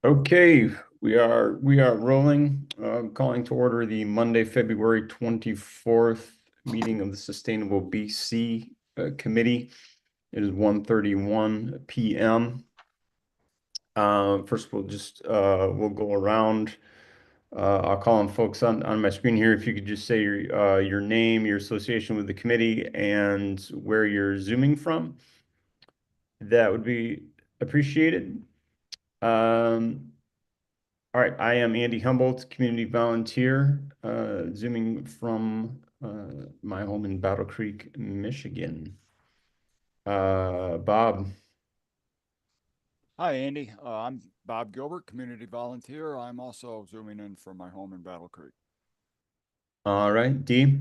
Okay, we are rolling. Calling to order the Monday, February 24th meeting of the Sustainable BC Committee. It is 1:31 p.m. First, we'll go around. I'll call on folks on my screen here. If you could just say your name, your association with the committee, and where you're zooming from, that would be appreciated. All right, I am Andy Humboldt, community volunteer, zooming from my home in Battle Creek, Michigan. Bob. Hi, Andy. I'm Bob Gilbert, community volunteer. I'm also zooming in from my home in Battle Creek. All right, Dee.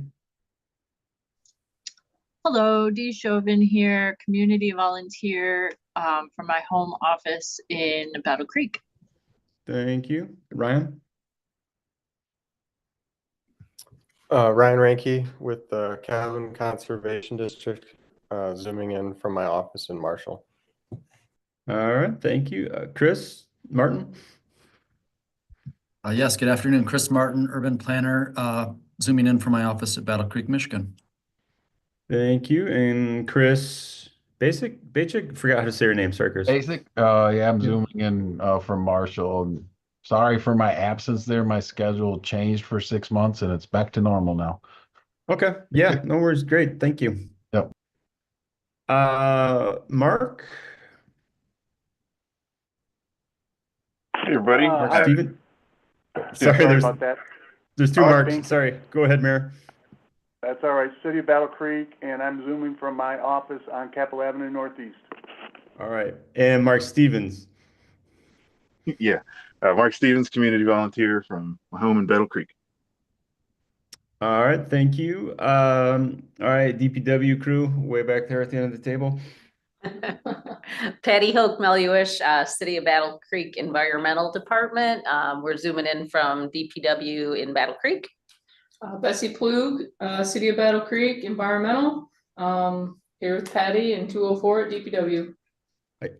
Hello, Dee Chauvin here, community volunteer from my home office in Battle Creek. Thank you. Ryan. Ryan Ranke with the Calhoun Conservation District, zooming in from my office in Marshall. All right, thank you. Chris Martin. Yes, good afternoon. Chris Martin, urban planner, zooming in from my office at Battle Creek, Michigan. Thank you. And Chris Basic, forgot how to say your name. Sorry, Chris. Basic, yeah, I'm zooming in from Marshall. And sorry for my absence there. My schedule changed for 6 months and it's back to normal now. Okay. Yeah, no worries. Great. Thank you. Yep. Mark. Hey, everybody. Mark Hi. Steven. Sorry about that. There's two All right, Marks. thank you. Sorry. Go ahead, Mayor. That's all right. City of Battle Creek, and I'm zooming from my office on Capitol Avenue Northeast. All right. And Mark Stevens. Yeah, Mark Stevens, community volunteer from my home in Battle Creek. All right. Thank you. All right. DPW crew, way back there at the end of the table. Patty Hoke Meluish, City of Battle Creek Environmental Department. We're zooming in from DPW in Battle Creek. Bessie Plug, City of Battle Creek Environmental. Here with Patty and 204 at DPW.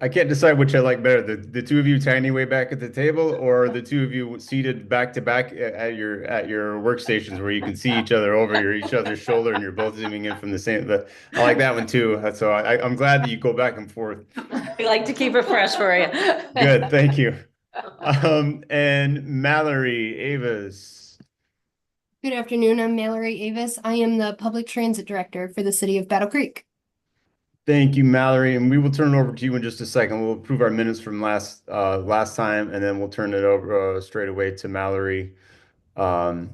I can't decide which I like better, the two of you tiny way back at the table, or the two of you seated back to back at your workstations where you can see each other over each other's shoulder and you're both zooming in from the same. I like that one too. So I'm glad that you go back and forth. We like to keep it fresh for you. Good, thank you. And Mallory Avis. Good afternoon. I'm Mallory Avis. I am the public transit director for the city of Battle Creek. Thank you, Mallory, and we will turn it over to you in just a second. We'll approve our minutes from last time, and then we'll turn it over straight away to Mallory to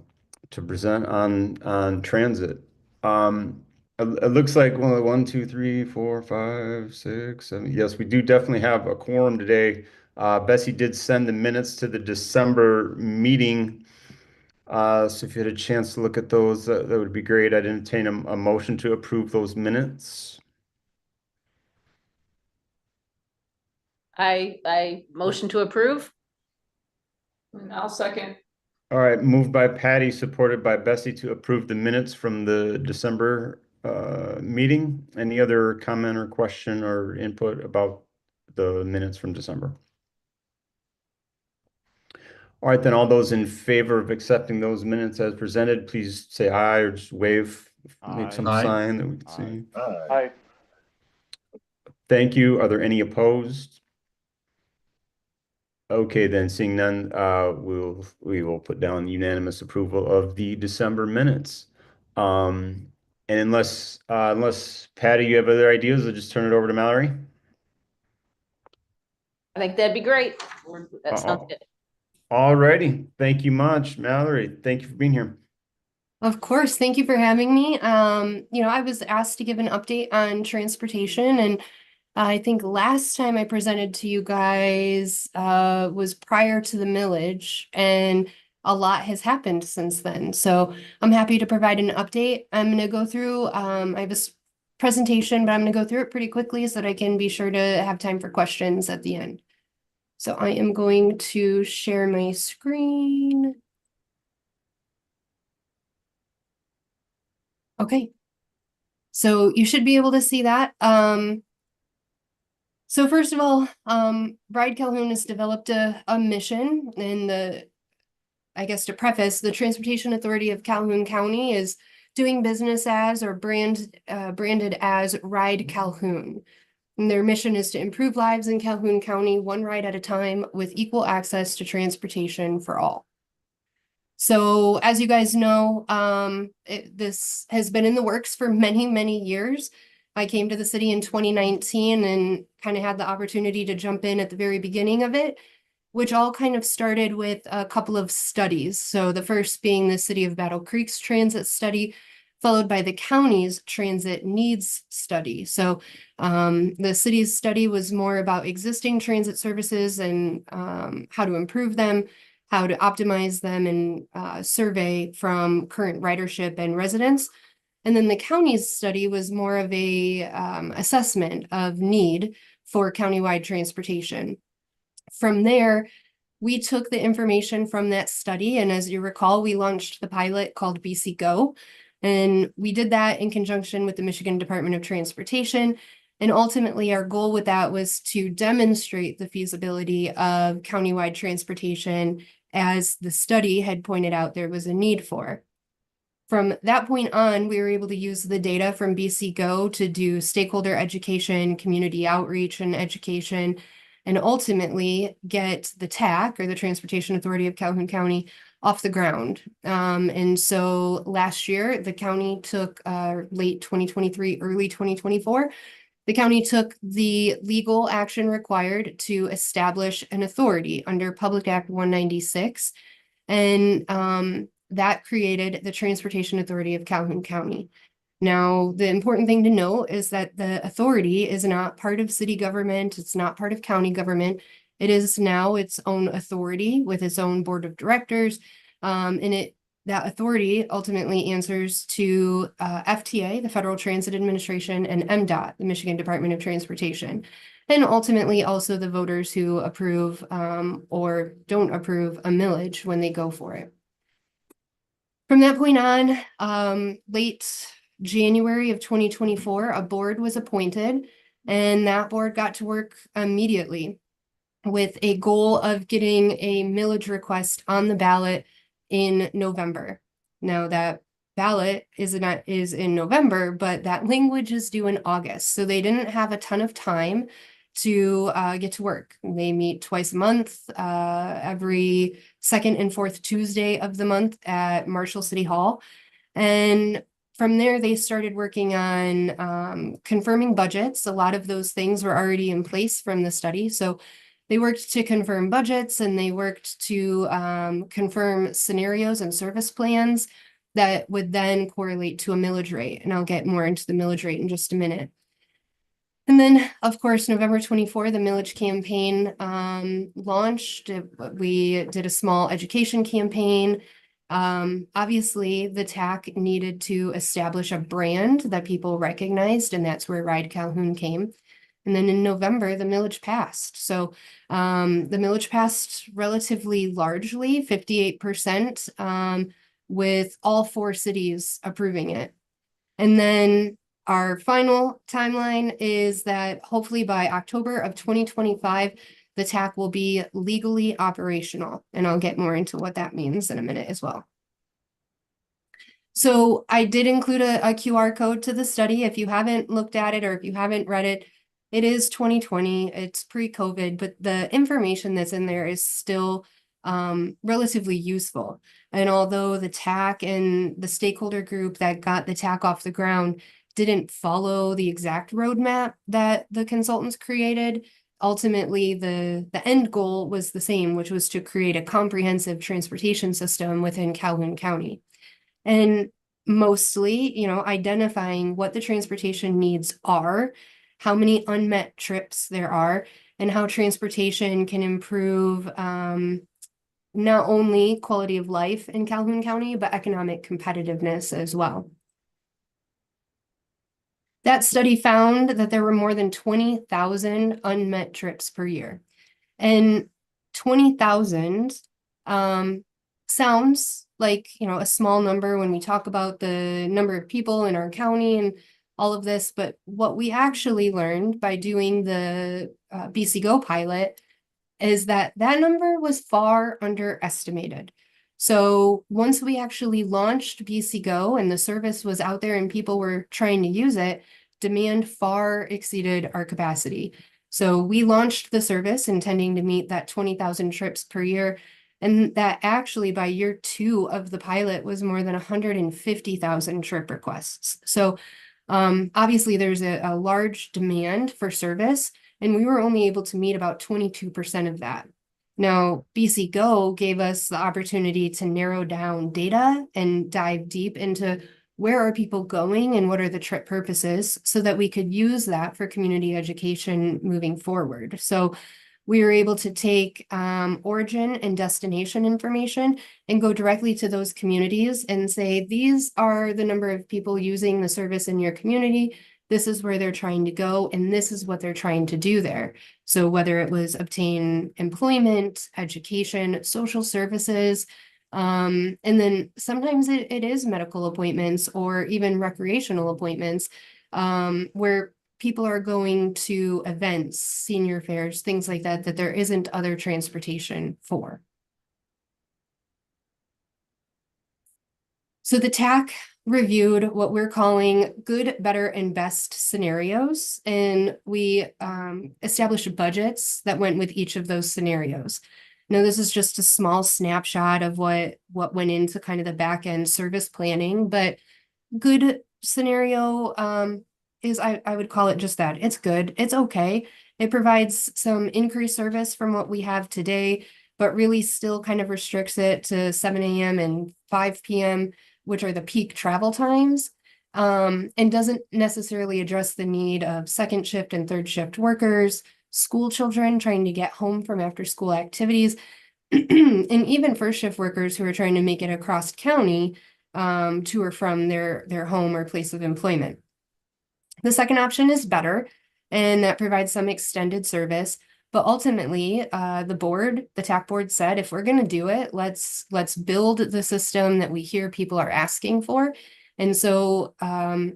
present on transit. It looks like 1, 2, 3, 4, 5, 6, 7. Yes, we do definitely have a quorum today. Bessie did send the minutes to the December meeting. So if you had a chance to look at those, that would be great. I'd entertain a motion to approve those minutes. I motion to approve. And I'll second. All right, moved by Patty, supported by Bessie to approve the minutes from the December meeting. Any other comment or question or input about the minutes from December? All right, then all those in favor of accepting those minutes as presented, please say aye or just wave, make some Aye. sign that we can see. Hi. Thank you. Are there any opposed? Okay, then seeing none, we will put down unanimous approval of the December minutes. And unless Patty, you have other ideas, I'll just turn it over to Mallory. I think that'd be great. That sounds good. All righty. Thank you much, Mallory. Thank you for being here. Of course, thank you for having me. I was asked to give an update on transportation, and I think last time I presented to you guys was prior to the millage, and a lot has happened since then. So I'm happy to provide an update. I'm going to go through, I have a presentation, but I'm going to go through it pretty quickly so that I can be sure to have time for questions at the end. So I am going to share my screen. Okay. So you should be able to see that. So first of all, Ride Calhoun has developed a mission, and I guess to preface, the Transportation Authority of Calhoun County is doing business as or branded as Ride Calhoun. And their mission is to improve lives in Calhoun County, one ride at a time, with equal access to transportation for all. So as you guys know, this has been in the works for many, many years. I came to the city in 2019 and kind of had the opportunity to jump in at the very beginning of it, which all kind of started with a couple of studies. So the first being the City of Battle Creek's transit study, followed by the county's transit needs study. So the city's study was more about existing transit services and how to improve them, how to optimize them, and survey from current ridership and residents. And then the county's study was more of a assessment of need for countywide transportation. From there, we took the information from that study, and as you recall, we launched the pilot called BC Go. And we did that in conjunction with the Michigan Department of Transportation. And ultimately, our goal with that was to demonstrate the feasibility of countywide transportation, as the study had pointed out there was a need for. From that point on, we were able to use the data from BC Go to do stakeholder education, community outreach and education, and ultimately get the TACC, or the Transportation Authority of Calhoun County, off the ground. And so last year, the county took late 2023, early 2024, the county took the legal action required to establish an authority under Public Act 196. And that created the Transportation Authority of Calhoun County. Now, the important thing to note is that the authority is not part of city government. It's not part of county government. It is now its own authority with its own board of directors. And that authority ultimately answers to FTA, the Federal Transit Administration, and MDOT, the Michigan Department of Transportation, and ultimately also the voters who approve or don't approve a millage when they go for it. From that point on, late January of 2024, a board was appointed, and that board got to work immediately with a goal of getting a millage request on the ballot in November. Now that ballot is in November, but that language is due in August. So they didn't have a ton of time to get to work. They meet twice a month, every second and fourth Tuesday of the month at Marshall City Hall. And from there, they started working on confirming budgets. A lot of those things were already in place from the study. So they worked to confirm budgets, and they worked to confirm scenarios and service plans that would then correlate to a millage rate. And I'll get more into the millage rate in just a minute. And then, of course, November 24, the millage campaign launched. We did a small education campaign. Obviously, the TACC needed to establish a brand that people recognized, and that's where Ride Calhoun came. And then in November, the millage passed. So the millage passed relatively largely, 58%, with all 4 cities approving it. And then our final timeline is that hopefully by October of 2025, the TACC will be legally operational. And I'll get more into what that means in a minute as well. So I did include a QR code to the study. If you haven't looked at it or if you haven't read it, it is 2020, it's pre-COVID, but the information that's in there is still relatively useful. And although the TACC and the stakeholder group that got the TACC off the ground didn't follow the exact roadmap that the consultants created, ultimately the end goal was the same, which was to create a comprehensive transportation system within Calhoun County. And mostly, identifying what the transportation needs are, how many unmet trips there are, and how transportation can improve not only quality of life in Calhoun County, but economic competitiveness as well. That study found that there were more than 20,000 unmet trips per year. And 20,000 sounds like, a small number when we talk about the number of people in our county and all of this, but what we actually learned by doing the BC Go pilot is that that number was far underestimated. So once we actually launched BC Go and the service was out there and people were trying to use it, demand far exceeded our capacity. So we launched the service intending to meet that 20,000 trips per year. And that actually by year 2 of the pilot was more than 150,000 trip requests. So obviously there's a large demand for service, and we were only able to meet about 22% of that. Now, BC Go gave us the opportunity to narrow down data and dive deep into where are people going and what are the trip purposes so that we could use that for community education moving forward. So we were able to take origin and destination information and go directly to those communities and say, these are the number of people using the service in your community. This is where they're trying to go, and this is what they're trying to do there. So whether it was obtain employment, education, social services, and then sometimes it is medical appointments or even recreational appointments, where people are going to events, senior fairs, things like that, that there isn't other transportation for. So the TACC reviewed what we're calling good, better, and best scenarios, and we established budgets that went with each of those scenarios. Now, this is just a small snapshot of what went into kind of the back end service planning, but good scenario is I would call it just that. It's good. It's okay. It provides some increased service from what we have today, but really still kind of restricts it to 7 a.m. and 5 p.m., which are the peak travel times, and doesn't necessarily address the need of second shift and third shift workers, school children trying to get home from after school activities, and even first shift workers who are trying to make it across county to or from their home or place of employment. The second option is better, and that provides some extended service. But ultimately, the TACC board said, if we're going to do it, let's build the system that we hear people are asking for. And so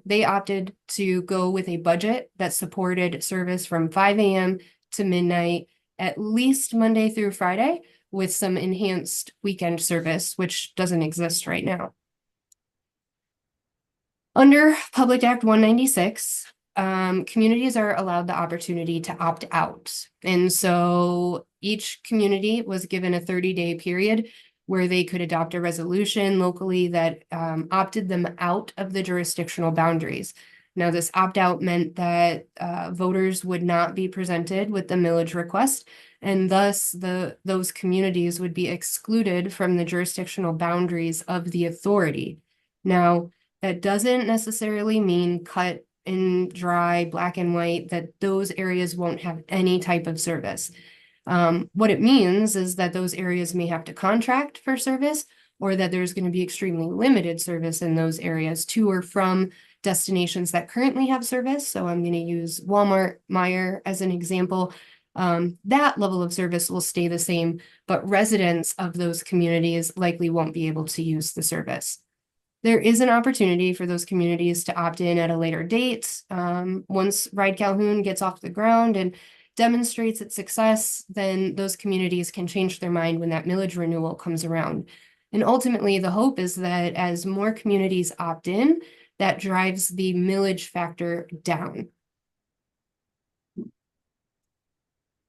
they opted to go with a budget that supported service from 5 a.m. to midnight, at least Monday through Friday, with some enhanced weekend service, which doesn't exist right now. Under Public Act 196, communities are allowed the opportunity to opt out. And so each community was given a 30-day period where they could adopt a resolution locally that opted them out of the jurisdictional boundaries. Now, this opt-out meant that voters would not be presented with the millage request, and thus those communities would be excluded from the jurisdictional boundaries of the authority. Now, that doesn't necessarily mean cut and dry, black and white, that those areas won't have any type of service. What it means is that those areas may have to contract for service, or that there's going to be extremely limited service in those areas to or from destinations that currently have service. So I'm going to use Walmart, Meijer as an example. That level of service will stay the same, but residents of those communities likely won't be able to use the service. There is an opportunity for those communities to opt in at a later date. Once Ride Calhoun gets off the ground and demonstrates its success, then those communities can change their mind when that millage renewal comes around. And ultimately, the hope is that as more communities opt in, that drives the millage factor down.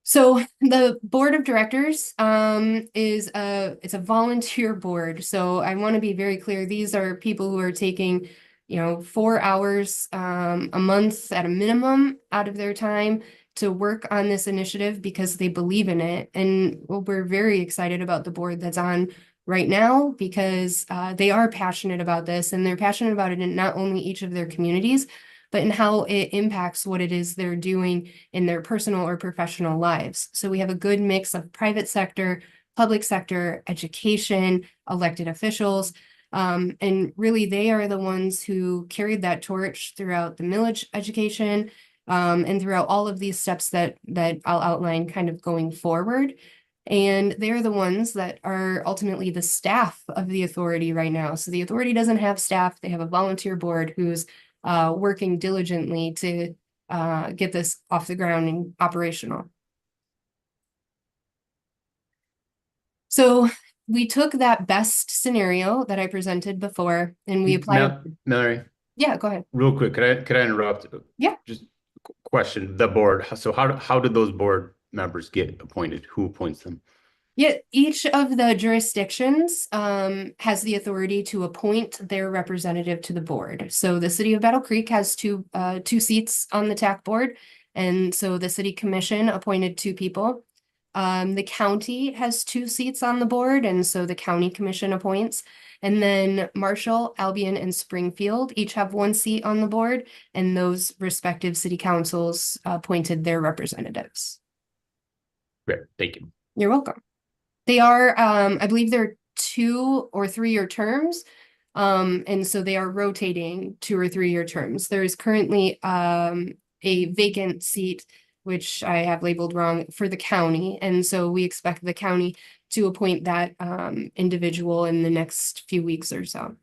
So the board of directors it's a volunteer board. So I want to be very clear. These are people who are taking, 4 hours a month at a minimum out of their time to work on this initiative because they believe in it. And we're very excited about the board that's on right now because they are passionate about this, and they're passionate about it in not only each of their communities, but in how it impacts what it is they're doing in their personal or professional lives. So we have a good mix of private sector, public sector, education, elected officials, and really they are the ones who carried that torch throughout the millage education and throughout all of these steps that I'll outline kind of going forward. And they're the ones that are ultimately the staff of the authority right now. So the authority doesn't have staff. They have a volunteer board who's working diligently to get this off the ground and operational. So we took that best scenario that I presented before and we applied. Mallory, Yeah, go ahead. real quick, could I interrupt? Yeah. Just question, the board. So how did those board members get appointed? Who appoints them? Yeah, each of the jurisdictions has the authority to appoint their representative to the board. So the city of Battle Creek has two seats on the TAC board, and so the city commission appointed 2 people. The county has 2 seats on the board, and so the county commission appoints. And then Marshall, Albion, and Springfield each have 1 seat on the board, and those respective city councils appointed their representatives. Great, thank you. You're welcome. They are, I believe they're 2 or 3-year terms. And so they are rotating 2 or 3-year terms. There is currently a vacant seat, which I have labeled wrong, for the county. And so we expect the county to appoint that individual in the next few weeks or so.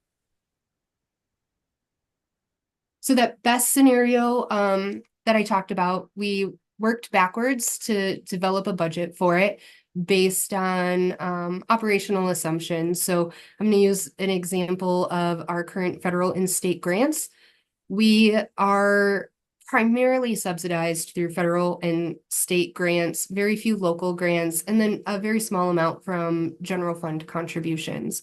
So that best scenario that I talked about, we worked backwards to develop a budget for it based on operational assumptions. So I'm going to use an example of our current federal and state grants. We are primarily subsidized through federal and state grants, very few local grants, and then a very small amount from general fund contributions.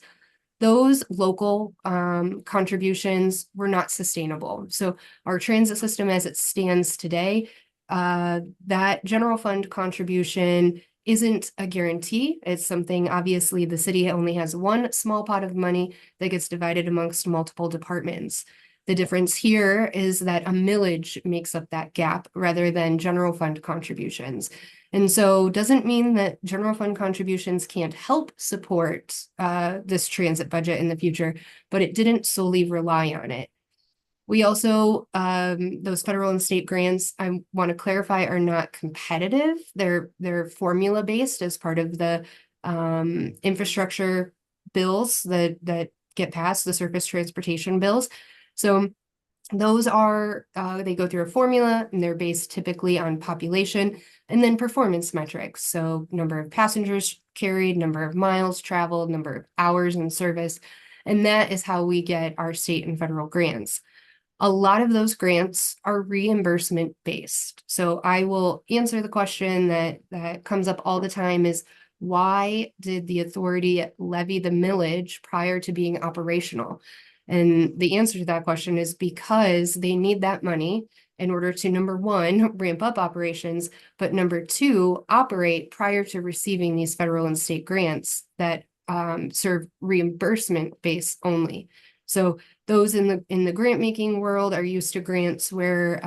Those local contributions were not sustainable. So our transit system as it stands today, that general fund contribution isn't a guarantee. It's something, obviously, the city only has 1 small pot of money that gets divided amongst multiple departments. The difference here is that a millage makes up that gap rather than general fund contributions. And so doesn't mean that general fund contributions can't help support this transit budget in the future, but it didn't solely rely on it. We also, those federal and state grants, I want to clarify, are not competitive. They're formula based as part of the infrastructure bills that get passed, the surface transportation bills. So those are, they go through a formula and they're based typically on population and then performance metrics. So number of passengers carried, number of miles traveled, number of hours in service. And that is how we get our state and federal grants. A lot of those grants are reimbursement based. So I will answer the question that comes up all the time is, why did the authority levy the millage prior to being operational? And the answer to that question is because they need that money in order to, number 1, ramp up operations, but number 2, operate prior to receiving these federal and state grants that serve reimbursement base only. So those in the grant making world are used to grants where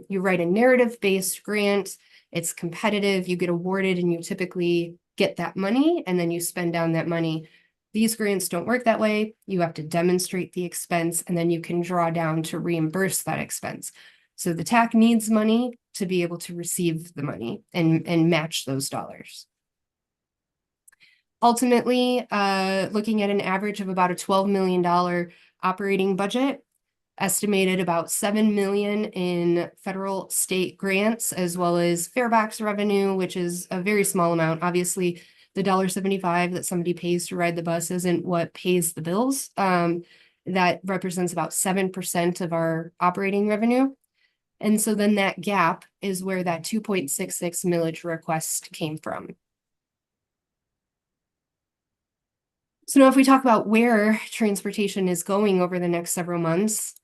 you write a narrative based grant, it's competitive, you get awarded and you typically get that money and then you spend down that money. These grants don't work that way. You have to demonstrate the expense and then you can draw down to reimburse that expense. So the TAC needs money to be able to receive the money and match those dollars. Ultimately, looking at an average of about a $12 million operating budget, estimated about $7 million in federal state grants, as well as fare box revenue, which is a very small amount. Obviously, the $1.75 that somebody pays to ride the bus isn't what pays the bills. That represents about 7% of our operating revenue. And so then that gap is where that 2.66 millage request came from. So now if we talk about where transportation is going over the next several months,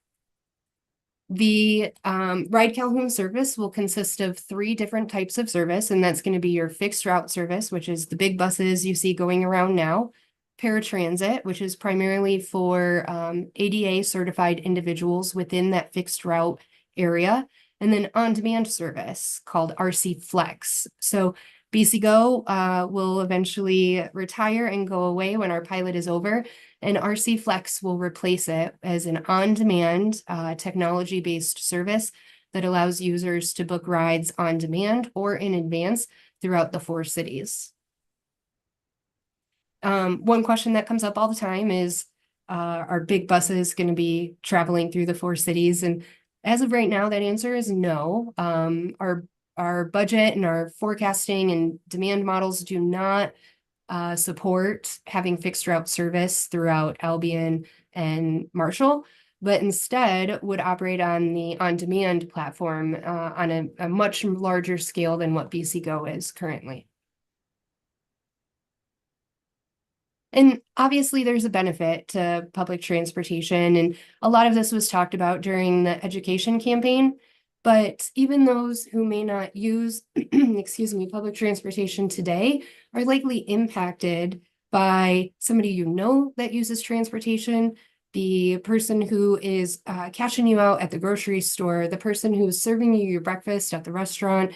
the Ride Calhoun service will consist of 3 different types of service, and that's going to be your fixed route service, which is the big buses you see going around now, paratransit, which is primarily for ADA certified individuals within that fixed route area, and then on-demand service called RC Flex. So BC Go will eventually retire and go away when our pilot is over, and RC Flex will replace it as an on-demand technology-based service that allows users to book rides on demand or in advance throughout the 4 cities. One question that comes up all the time is, our big buses going to be traveling through the 4 cities? And as of right now, that answer is no. Our budget and our forecasting and demand models do not support having fixed route service throughout Albion and Marshall, but instead would operate on the on-demand platform on a much larger scale than what BC Go is currently. And obviously there's a benefit to public transportation, and a lot of this was talked about during the education campaign. But even those who may not use, excuse me, public transportation today are likely impacted by somebody you know that uses transportation, the person who is cashing you out at the grocery store, the person who's serving you your breakfast at the restaurant.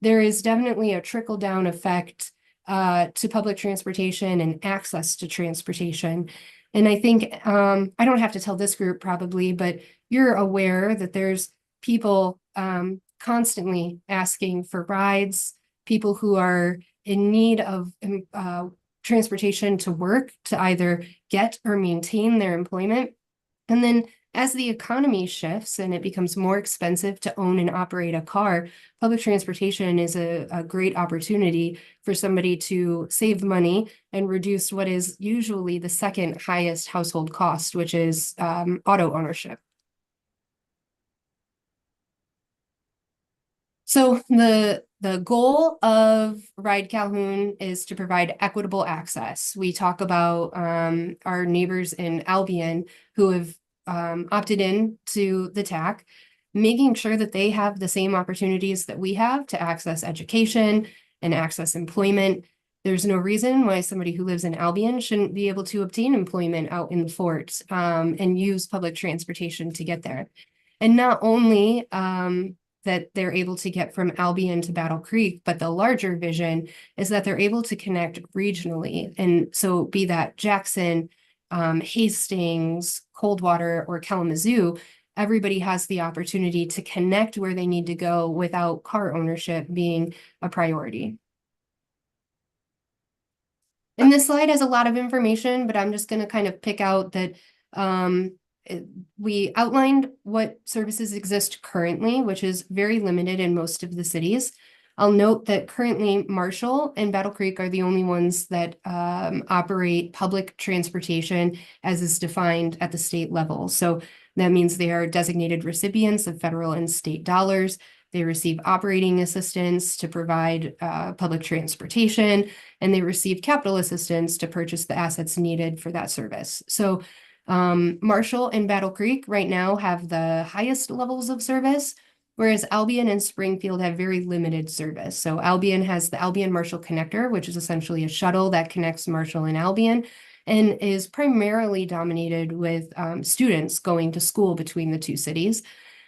There is definitely a trickle-down effect to public transportation and access to transportation. And I think, I don't have to tell this group probably, but you're aware that there's people constantly asking for rides, people who are in need of transportation to work to either get or maintain their employment. And then as the economy shifts and it becomes more expensive to own and operate a car, public transportation is a great opportunity for somebody to save money and reduce what is usually the second highest household cost, which is auto ownership. So the goal of Ride Calhoun is to provide equitable access. We talk about our neighbors in Albion who have opted in to the TACC, making sure that they have the same opportunities that we have to access education and access employment. There's no reason why somebody who lives in Albion shouldn't be able to obtain employment out in the fort and use public transportation to get there. And not only that they're able to get from Albion to Battle Creek, but the larger vision is that they're able to connect regionally. And so be that Jackson, Hastings, Coldwater, or Kalamazoo, everybody has the opportunity to connect where they need to go without car ownership being a priority. And this slide has a lot of information, but I'm just going to kind of pick out that we outlined what services exist currently, which is very limited in most of the cities. I'll note that currently Marshall and Battle Creek are the only ones that operate public transportation as is defined at the state level. So that means they are designated recipients of federal and state dollars. They receive operating assistance to provide public transportation, and they receive capital assistance to purchase the assets needed for that service. So Marshall and Battle Creek right now have the highest levels of service, whereas Albion and Springfield have very limited service. So Albion has the Albion-Marshall Connector, which is essentially a shuttle that connects Marshall and Albion, and is primarily dominated with students going to school between the two cities.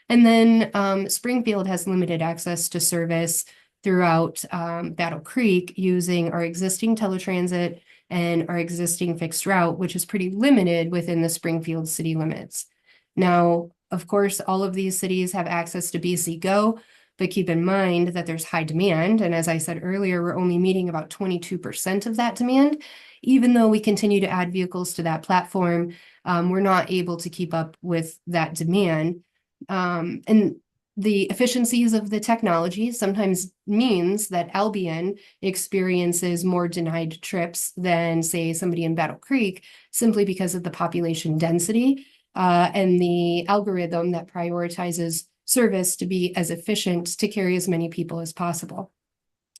And then Springfield has limited access to service throughout Battle Creek using our existing teletransit and our existing fixed route, which is pretty limited within the Springfield city limits. Now, of course, all of these cities have access to BC Go, but keep in mind that there's high demand. And as I said earlier, we're only meeting about 22% of that demand. Even though we continue to add vehicles to that platform, we're not able to keep up with that demand. And the efficiencies of the technology sometimes means that Albion experiences more denied trips than, say, somebody in Battle Creek, simply because of the population density and the algorithm that prioritizes service to be as efficient to carry as many people as possible.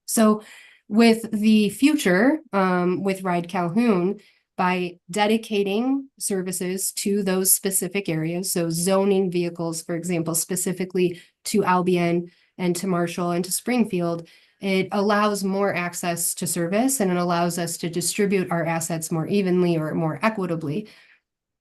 So with the future, with Ride Calhoun, by dedicating services to those specific areas, so zoning vehicles, for example, specifically to Albion and to Marshall and to Springfield, it allows more access to service and it allows us to distribute our assets more evenly or more equitably.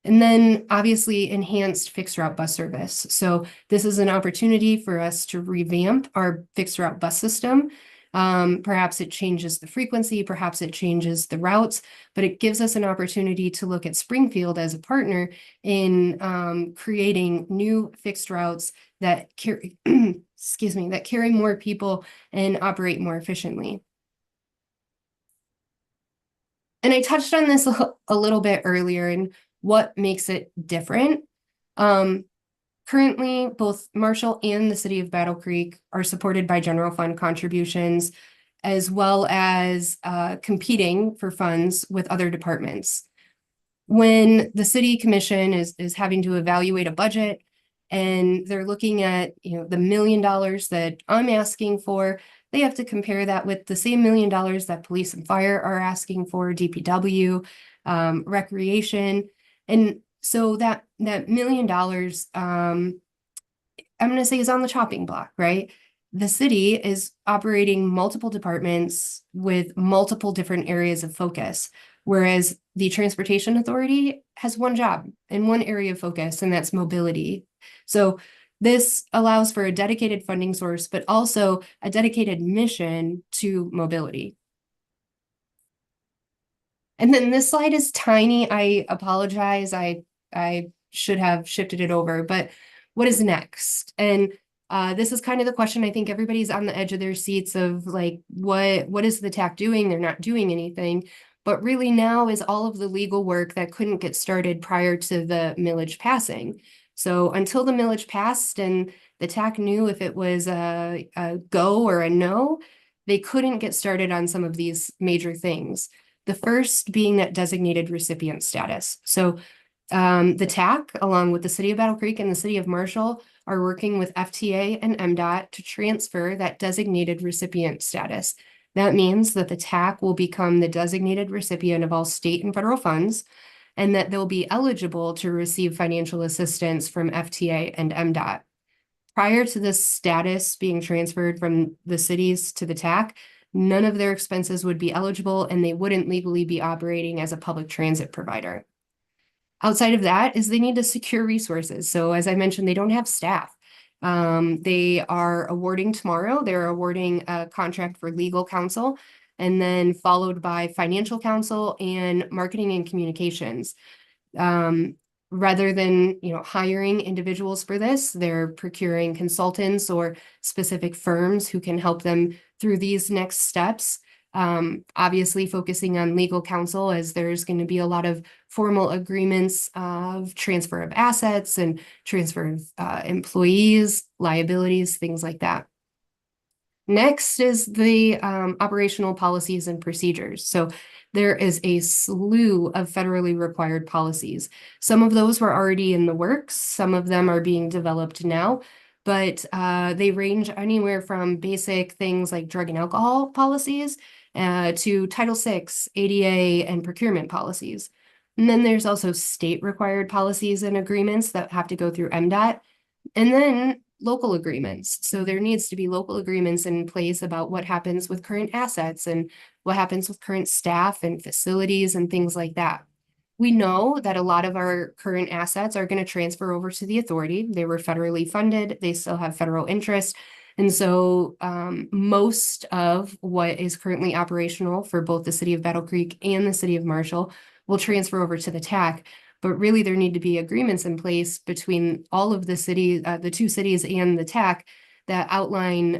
And then obviously enhanced fixed route bus service. So this is an opportunity for us to revamp our fixed route bus system. Perhaps it changes the frequency, perhaps it changes the routes, but it gives us an opportunity to look at Springfield as a partner in creating new fixed routes that carry, excuse me, that carry more people and operate more efficiently. And I touched on this a little bit earlier, and what makes it different. Currently, both Marshall and the city of Battle Creek are supported by general fund contributions, as well as competing for funds with other departments. When the city commission is having to evaluate a budget and they're looking at, the $1 million that I'm asking for, they have to compare that with the same $1 million that police and fire are asking for, DPW, recreation. And so that $1 million, I'm going to say, is on the chopping block, right? The city is operating multiple departments with multiple different areas of focus, whereas the Transportation Authority has one job and one area of focus, and that's mobility. So this allows for a dedicated funding source, but also a dedicated mission to mobility. And then this slide is tiny. I apologize. I should have shifted it over, but what is next? And this is kind of the question. I think everybody's on the edge of their seats of like, what is the TAC doing? They're not doing anything. But really now is all of the legal work that couldn't get started prior to the millage passing. So until the millage passed and the TAC knew if it was a go or a no, they couldn't get started on some of these major things. The first being that designated recipient status. So the TAC, along with the city of Battle Creek and the city of Marshall, are working with FTA and MDOT to transfer that designated recipient status. That means that the TAC will become the designated recipient of all state and federal funds, and that they'll be eligible to receive financial assistance from FTA and MDOT. Prior to this status being transferred from the cities to the TAC, none of their expenses would be eligible, and they wouldn't legally be operating as a public transit provider. Outside of that is they need to secure resources. So as I mentioned, they don't have staff. They are awarding tomorrow, they're awarding a contract for legal counsel, and then followed by financial counsel and marketing and communications. Rather than, hiring individuals for this, they're procuring consultants or specific firms who can help them through these next steps. Obviously focusing on legal counsel, as there's going to be a lot of formal agreements of transfer of assets and transfer of employees, liabilities, things like that. Next is the operational policies and procedures. So there is a slew of federally required policies. Some of those were already in the works. Some of them are being developed now, but they range anywhere from basic things like drug and alcohol policies to Title VI, ADA, and procurement policies. And then there's also state required policies and agreements that have to go through MDOT, and then local agreements. So there needs to be local agreements in place about what happens with current assets and what happens with current staff and facilities and things like that. We know that a lot of our current assets are going to transfer over to the authority. They were federally funded. They still have federal interest. And so most of what is currently operational for both the city of Battle Creek and the city of Marshall will transfer over to the TAC. But really, there need to be agreements in place between all of the cities, the two cities and the TAC, that outline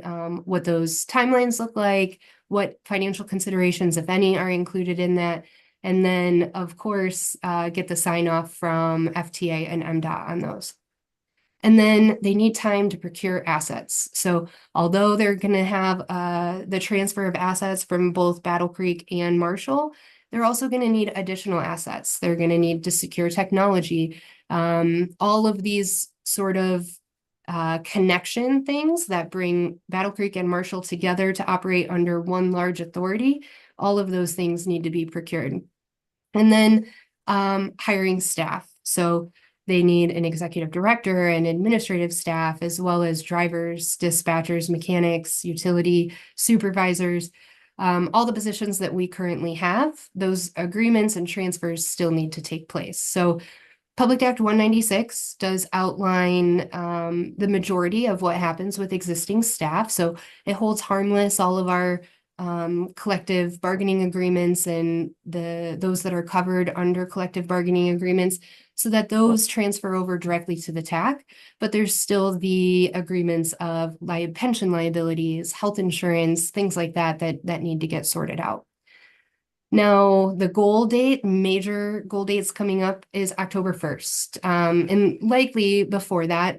what those timelines look like, what financial considerations, if any, are included in that. And then, of course, get the sign off from FTA and MDOT on those. And then they need time to procure assets. So although they're going to have the transfer of assets from both Battle Creek and Marshall, they're also going to need additional assets. They're going to need to secure technology. All of these sort of connection things that bring Battle Creek and Marshall together to operate under one large authority, all of those things need to be procured. And then hiring staff. So they need an executive director and administrative staff, as well as drivers, dispatchers, mechanics, utility supervisors. All the positions that we currently have, those agreements and transfers still need to take place. So Public Act 196 does outline the majority of what happens with existing staff. So it holds harmless all of our collective bargaining agreements and those that are covered under collective bargaining agreements, so that those transfer over directly to the TAC, but there's still the agreements of pension liabilities, health insurance, things like that need to get sorted out. Now, the goal date, major goal dates coming up is October 1st. And likely before that,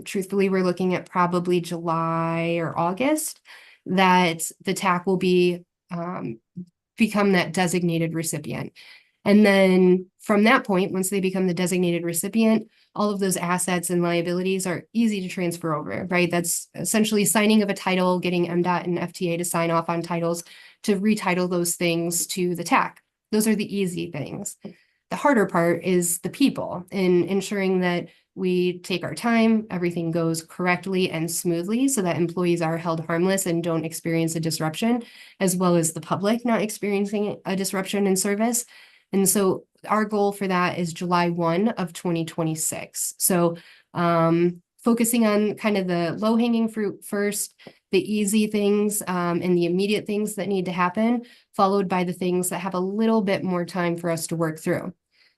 truthfully, we're looking at probably July or August that the TAC will be become that designated recipient. And then from that point, once they become the designated recipient, all of those assets and liabilities are easy to transfer over, right? That's essentially signing of a title, getting MDOT and FTA to sign off on titles to retitle those things to the TAC. Those are the easy things. The harder part is the people and ensuring that we take our time, everything goes correctly and smoothly so that employees are held harmless and don't experience a disruption, as well as the public not experiencing a disruption in service. And so our goal for that is July 1 of 2026. So focusing on kind of the low-hanging fruit first, the easy things and the immediate things that need to happen, followed by the things that have a little bit more time for us to work through.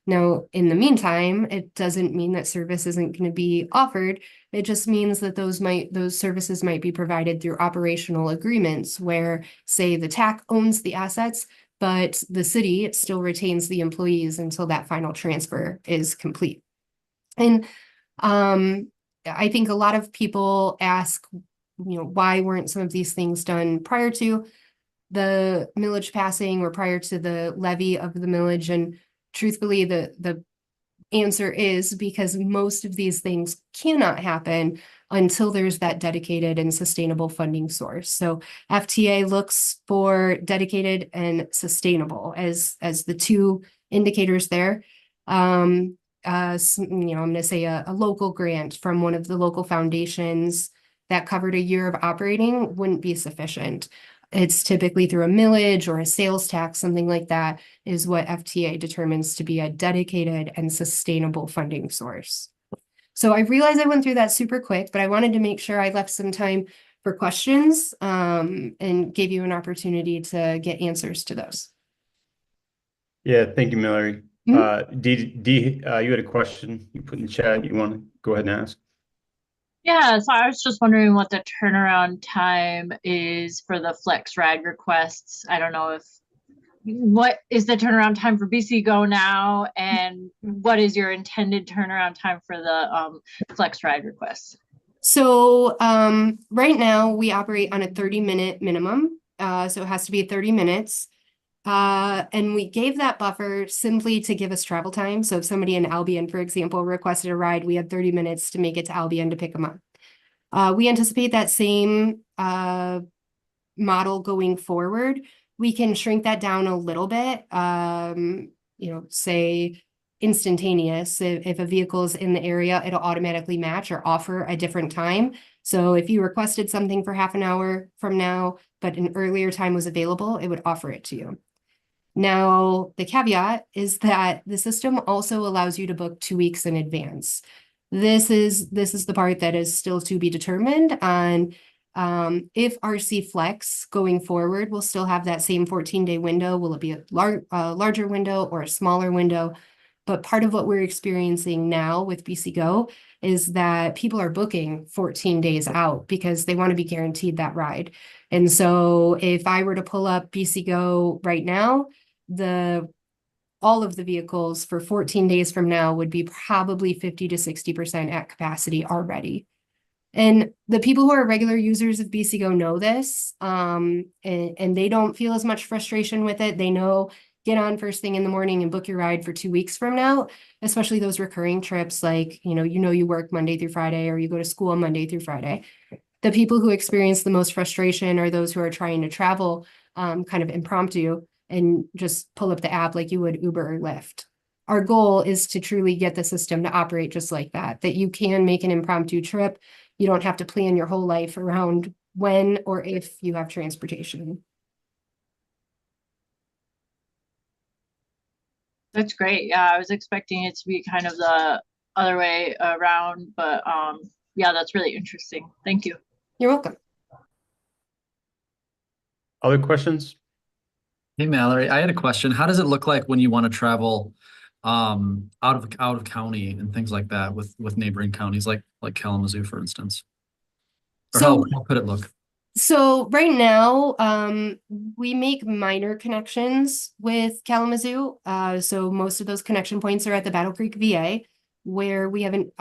Now, in the meantime, it doesn't mean that service isn't going to be offered. It just means that those services might be provided through operational agreements where, say, the TAC owns the assets, but the city still retains the employees until that final transfer is complete. And I think a lot of people ask, why weren't some of these things done prior to the millage passing or prior to the levy of the millage? And truthfully, the answer is because most of these things cannot happen until there's that dedicated and sustainable funding source. So FTA looks for dedicated and sustainable as the two indicators there. I'm going to say a local grant from one of the local foundations that covered a year of operating wouldn't be sufficient. It's typically through a millage or a sales tax, something like that is what FTA determines to be a dedicated and sustainable funding source. So I realize I went through that super quick, but I wanted to make sure I left some time for questions and gave you an opportunity to get answers to those. Yeah, thank you, Mallory. Dee, you had a question you put in the chat. You want to go ahead and ask? Yeah, so I was just wondering what the turnaround time is for the flex ride requests. I don't know what is the turnaround time for BC Go now, and what is your intended turnaround time for the flex ride requests? So right now we operate on a 30-minute minimum. So it has to be 30 minutes. And we gave that buffer simply to give us travel time. So if somebody in Albion, for example, requested a ride, we had 30 minutes to make it to Albion to pick them up. We anticipate that same model going forward. We can shrink that down a little bit, say instantaneous. If a vehicle is in the area, it'll automatically match or offer a different time. So if you requested something for half an hour from now, but an earlier time was available, it would offer it to you. Now, the caveat is that the system also allows you to book 2 weeks in advance. This is the part that is still to be determined on if RC Flex going forward will still have that same 14-day window. Will it be a larger window or a smaller window? But part of what we're experiencing now with BC Go is that people are booking 14 days out because they want to be guaranteed that ride. And so if I were to pull up BC Go right now, all of the vehicles for 14 days from now would be probably 50 to 60% at capacity already. And the people who are regular users of BC Go know this, and they don't feel as much frustration with it. They know, get on first thing in the morning and book your ride for 2 weeks from now, especially those recurring trips like, you work Monday through Friday or you go to school Monday through Friday. The people who experience the most frustration are those who are trying to travel kind of impromptu and just pull up the app like you would Uber or Lyft. Our goal is to truly get the system to operate just like that you can make an impromptu trip. You don't have to plan your whole life around when or if you have transportation. That's great. Yeah, I was expecting it to be kind of the other way around, but yeah, that's really interesting. Thank you. You're welcome. Other questions? Hey, Mallory, I had a question. How does it look like when you want to travel out of county and things like that with neighboring counties like Kalamazoo, for instance? Or So- how could it look? So right now, we make minor connections with Kalamazoo. So most of those connection points are at the Battle Creek VA, where we have an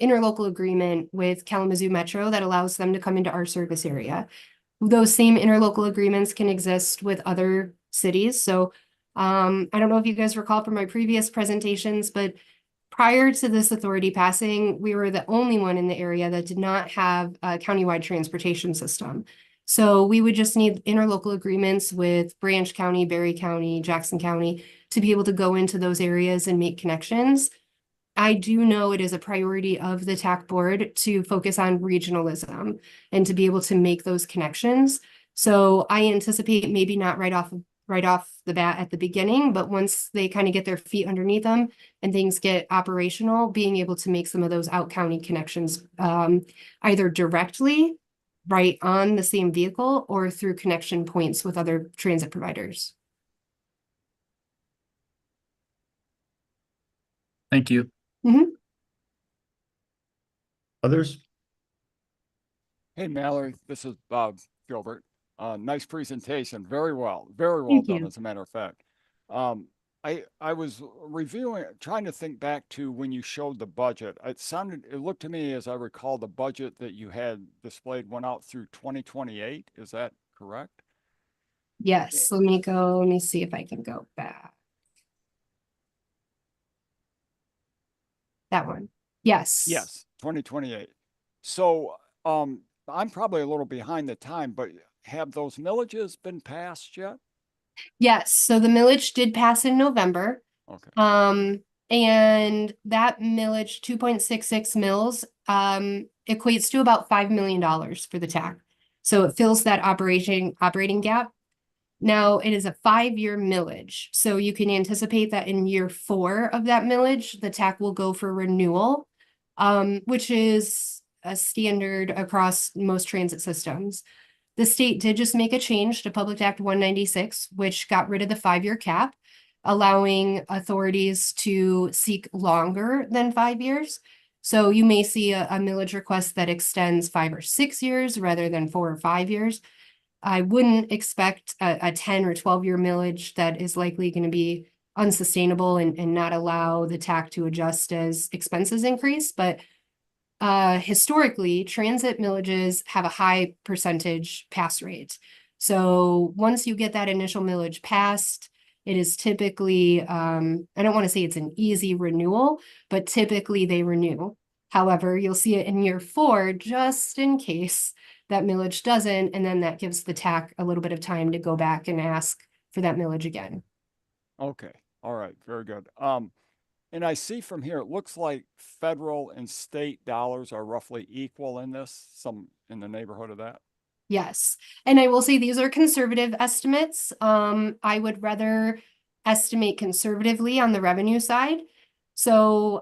interlocal agreement with Kalamazoo Metro that allows them to come into our service area. Those same interlocal agreements can exist with other cities. So I don't know if you guys recall from my previous presentations, but prior to this authority passing, we were the only one in the area that did not have a countywide transportation system. So we would just need interlocal agreements with Branch County, Berry County, Jackson County to be able to go into those areas and make connections. I do know it is a priority of the TAC board to focus on regionalism and to be able to make those connections. So I anticipate maybe not right off the bat at the beginning, but once they kind of get their feet underneath them and things get operational, being able to make some of those out county connections, either directly right on the same vehicle or through connection points with other transit providers. Thank you. Others? Hey, Mallory, this is Bob Gilbert. Nice presentation. Very well Thank done, you. as a matter of fact. I was reviewing, trying to think back to when you showed the budget. It looked to me, as I recall, the budget that you had displayed went out through 2028. Is that correct? Yes, let me see if I can go back. That one. Yes. Yes, 2028. So, I'm probably a little behind the time, but have those millages been passed yet? Yes, so the millage did pass in November. Okay. And that millage, 2.66 mils, equates to about $5 million for the TAC. So it fills that operating gap. Now it is a 5-year millage. So you can anticipate that in year 4 of that millage, the TAC will go for renewal, which is a standard across most transit systems. The state did just make a change to Public Act 196, which got rid of the 5-year cap, allowing authorities to seek longer than 5 years. So you may see a millage request that extends 5 or 6 years rather than 4 or 5 years. I wouldn't expect a 10 or 12-year millage that is likely going to be unsustainable and not allow the TAC to adjust as expenses increase. But historically, transit millages have a high percentage pass rate. So once you get that initial millage passed, it is typically, I don't want to say it's an easy renewal, but typically they renew. However, you'll see it in year 4, just in case that millage doesn't, and then that gives the TAC a little bit of time to go back and ask for that millage again. Okay. All right. Very good. And I see from here, it looks like federal and state dollars are roughly equal in this, some in the neighborhood of that. Yes, and I will say these are conservative estimates. I would rather estimate conservatively on the revenue side. So,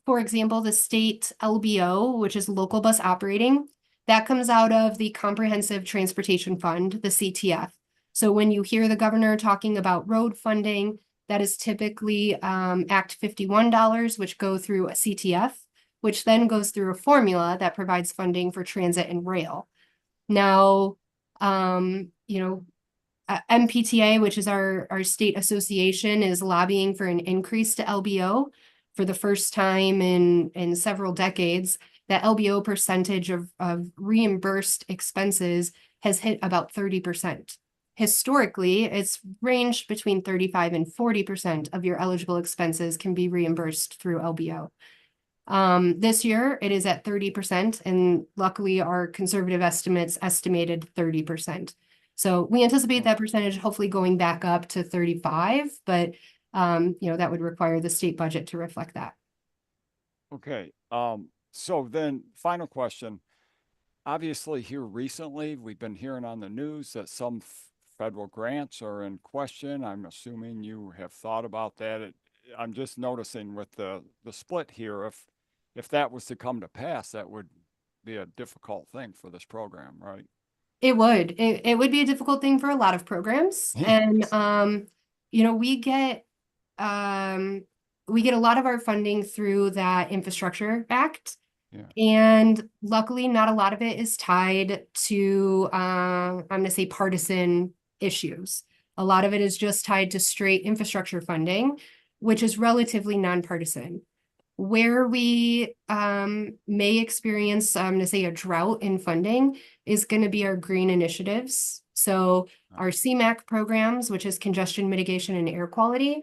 for example, the state LBO, which is local bus operating, that comes out of the Comprehensive Transportation Fund, the CTF. So when you hear the governor talking about road funding, that is typically Act 51 dollars, which go through a CTF, which then goes through a formula that provides funding for transit and rail. Now, MPTA, which is our state association, is lobbying for an increase to LBO for the first time in several decades. That LBO percentage of reimbursed expenses has hit about 30%. Historically, it's ranged between 35 and 40% of your eligible expenses can be reimbursed through LBO. This year it is at 30%, and luckily our conservative estimates estimated 30%. So we anticipate that percentage hopefully going back up to 35, but that would require the state budget to reflect that. Okay. So then final question. Obviously here recently, we've been hearing on the news that some federal grants are in question. I'm assuming you have thought about that. I'm just noticing with the split here, if that was to come to pass, that would be a difficult thing for this program, right? It would. It would be a difficult thing for a lot of programs. And we get a lot of our funding through that Infrastructure Act. And luckily, not a lot of it is tied to, I'm going to say partisan issues. A lot of it is just tied to straight infrastructure funding, which is relatively nonpartisan. Where we may experience, I'm going to say, a drought in funding is going to be our green initiatives. So our CMAQ programs, which is congestion mitigation and air quality,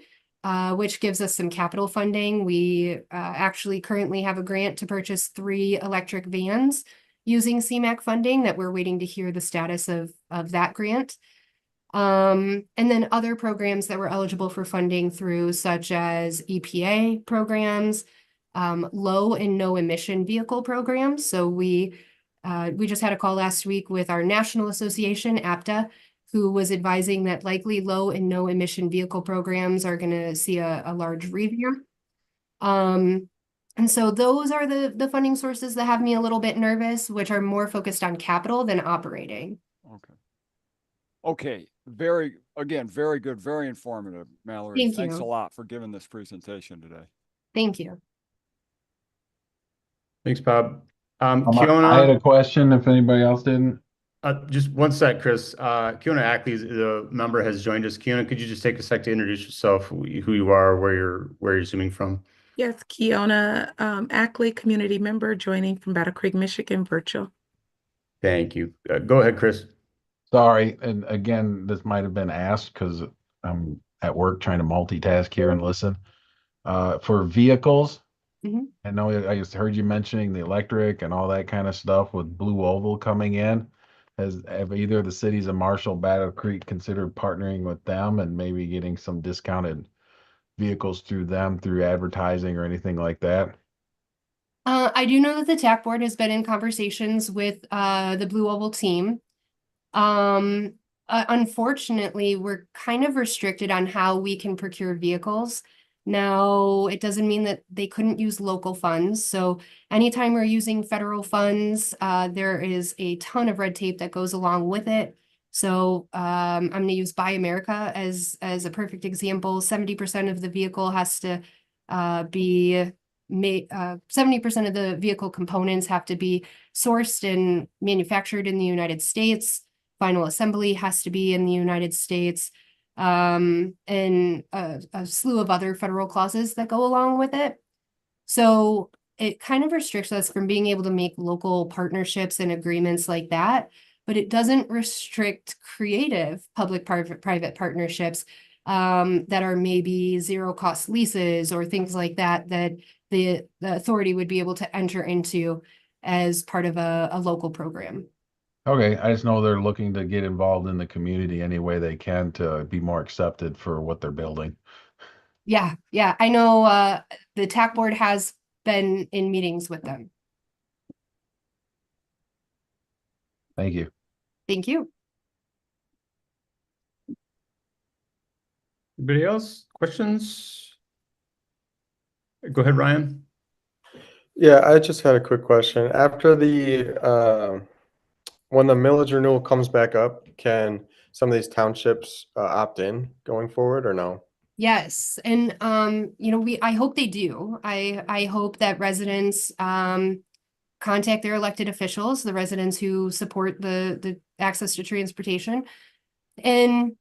which gives us some capital funding. We actually currently have a grant to purchase 3 electric vans using CMAQ funding that we're waiting to hear the status of that grant. And then other programs that we're eligible for funding through, such as EPA programs, low and no emission vehicle programs. So we just had a call last week with our national association, APTA, who was advising that likely low and no emission vehicle programs are going to see a large revamp. And so those are the funding sources that have me a little bit nervous, which are more focused on capital than operating. Okay. Okay, very good, very informative, Mallory. Thank Thanks a you. lot for giving this presentation today. Thank you. Thanks, Bob. I had Kiona, a question if anybody else didn't. just one sec, Chris. Kiona Ackley, the member, has joined us. Kiona, could you just take a sec to introduce yourself, who you are, where you're zooming from? Yes, Kiona Ackley, community member, joining from Battle Creek, Michigan, virtual. Thank you. Go ahead, Chris. Sorry, and again, this might have been asked because I'm at work trying to multitask here and listen. For vehicles, I know I just heard you mentioning the electric and all that kind of stuff with Blue Oval coming in. Have either of the cities of Marshall, Battle Creek considered partnering with them and maybe getting some discounted vehicles through them through advertising or anything like that? I do know that the TAC board has been in conversations with the Blue Oval team. Unfortunately, we're kind of restricted on how we can procure vehicles. Now, it doesn't mean that they couldn't use local funds. So anytime we're using federal funds, there is a ton of red tape that goes along with it. So I'm going to use Buy America as a perfect example. 70% of the vehicle has to be made, 70% of the vehicle components have to be sourced and manufactured in the United States. Final assembly has to be in the United States, and a slew of other federal clauses that go along with it. So it kind of restricts us from being able to make local partnerships and agreements like that, but it doesn't restrict creative public-private partnerships that are maybe zero-cost leases or things like that, that the authority would be able to enter into as part of a local program. Okay, I just know they're looking to get involved in the community any way they can to be more accepted for what they're building. Yeah, I know the TAC board has been in meetings with them. Thank you. Thank you. Anybody else? Questions? Go ahead, Ryan. Yeah, I just had a quick question. After the when the millage renewal comes back up, can some of these townships opt in going forward or no? Yes, and I hope they do. I hope that residents contact their elected officials, the residents who support the access to transportation. And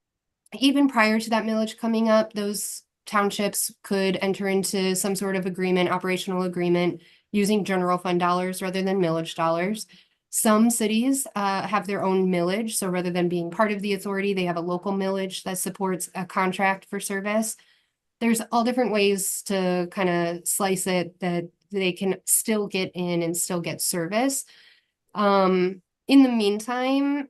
even prior to that millage coming up, those townships could enter into some sort of agreement, operational agreement, using general fund dollars rather than millage dollars. Some cities have their own millage. So rather than being part of the authority, they have a local millage that supports a contract for service. There's all different ways to kind of slice it that they can still get in and still get service. In the meantime,